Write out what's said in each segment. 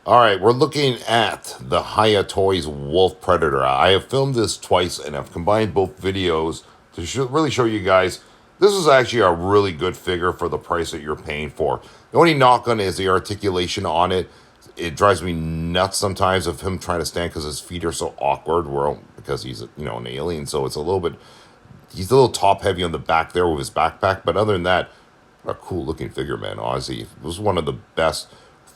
All right, we're looking at the Hiya Toys Wolf Predator. I have filmed this twice and I've combined both videos to really show you guys this is actually a really good figure for the price that you're paying for. The only knock on it is the articulation on it. It drives me nuts sometimes of him trying to stand because his feet are so awkward. Well, because he's an alien, so it's a little bit. He's a little top heavy on the back there with his backpack, but other than that, a cool looking figure, man. Honestly, it was one of the best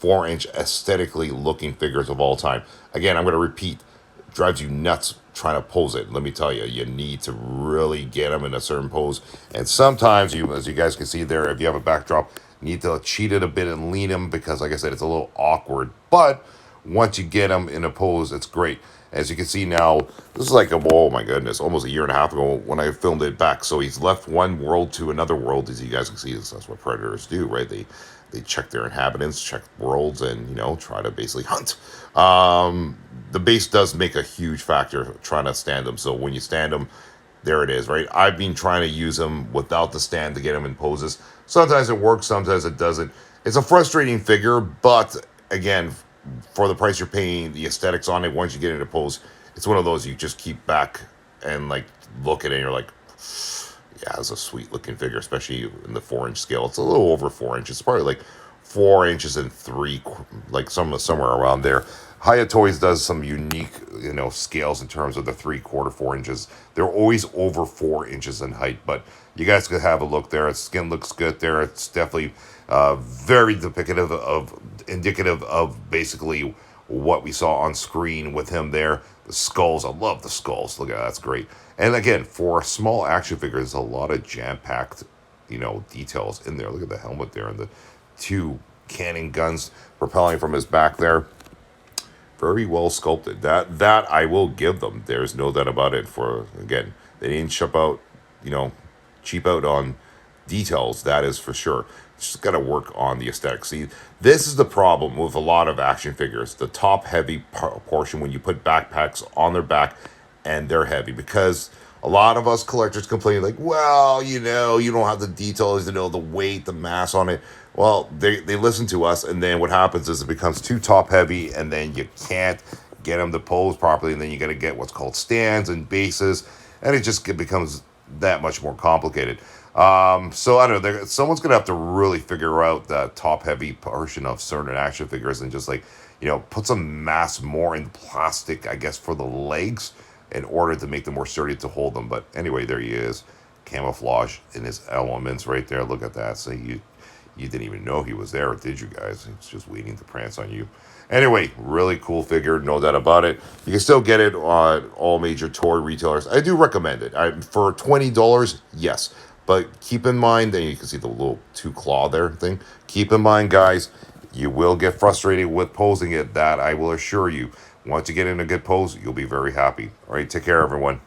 4-inch aesthetically looking figures of all time. Again, I'm going to repeat, it drives you nuts trying to pose it. Let me tell you, you need to really get them in a certain pose. And sometimes, as you guys can see there, if you have a backdrop, you need to cheat it a bit and lean them because, like I said, it's a little awkward. But once you get them in a pose, it's great. As you can see now, this is like oh my goodness, almost a year and a half ago when I filmed it back. So he's left one world to another world, as you guys can see. That's what predators do, right? They check their inhabitants, check worlds, and try to basically hunt. The base does make a huge factor trying to stand them. So when you stand them, there it is, right? I've been trying to use them without the stand to get them in poses. Sometimes it works, sometimes it doesn't. It's a frustrating figure, but again, for the price you're paying, the aesthetics on it, once you get into pose, it's one of those you just keep back and like look at it and you're like, yeah, it's a sweet looking figure, especially in the 4-inch scale. It's a little over 4 inches, probably like 4 inches and three, like somewhere around there. Hiya Toys does some unique, scales in terms of the 3/4, 4 inches. They're always over 4 inches in height, but you guys could have a look there. Its skin looks good there. It's definitely very indicative of basically what we saw on screen with him there. The skulls, I love the skulls. Look at that, that's great. And again, for a small action figure, there's a lot of jam-packed, details in there. Look at the helmet there and the two cannon guns propelling from his back there. Very well sculpted. That I will give them. There's no doubt about it. For again, they didn't you know, cheap out on details. That is for sure. Just got to work on the aesthetics. See, this is the problem with a lot of action figures. The top heavy portion when you put backpacks on their back, and they're heavy because a lot of us collectors complain like, well, you don't have the details, the weight, the mass on it. Well, they listen to us, and then what happens is it becomes too top heavy, and then you can't get them to pose properly, and then you got to get what's called stands and bases, and it becomes that much more complicated. So I don't know. Someone's gonna have to really figure out the top heavy portion of certain action figures and just like put some mass more in plastic, I guess, for the legs in order to make them more sturdy to hold them. But anyway, there he is, camouflage in his elements right there. Look at that. So you didn't even know he was there, did you guys? He's just waiting to prance on you. Anyway, really cool figure, no doubt about it. You can still get it on all major toy retailers. I do recommend it. For $20, yes. But keep in mind, and you can see the little two claw there thing. Keep in mind, guys, you will get frustrated with posing it. That I will assure you. Once you get in a good pose, you'll be very happy. All right, take care, everyone.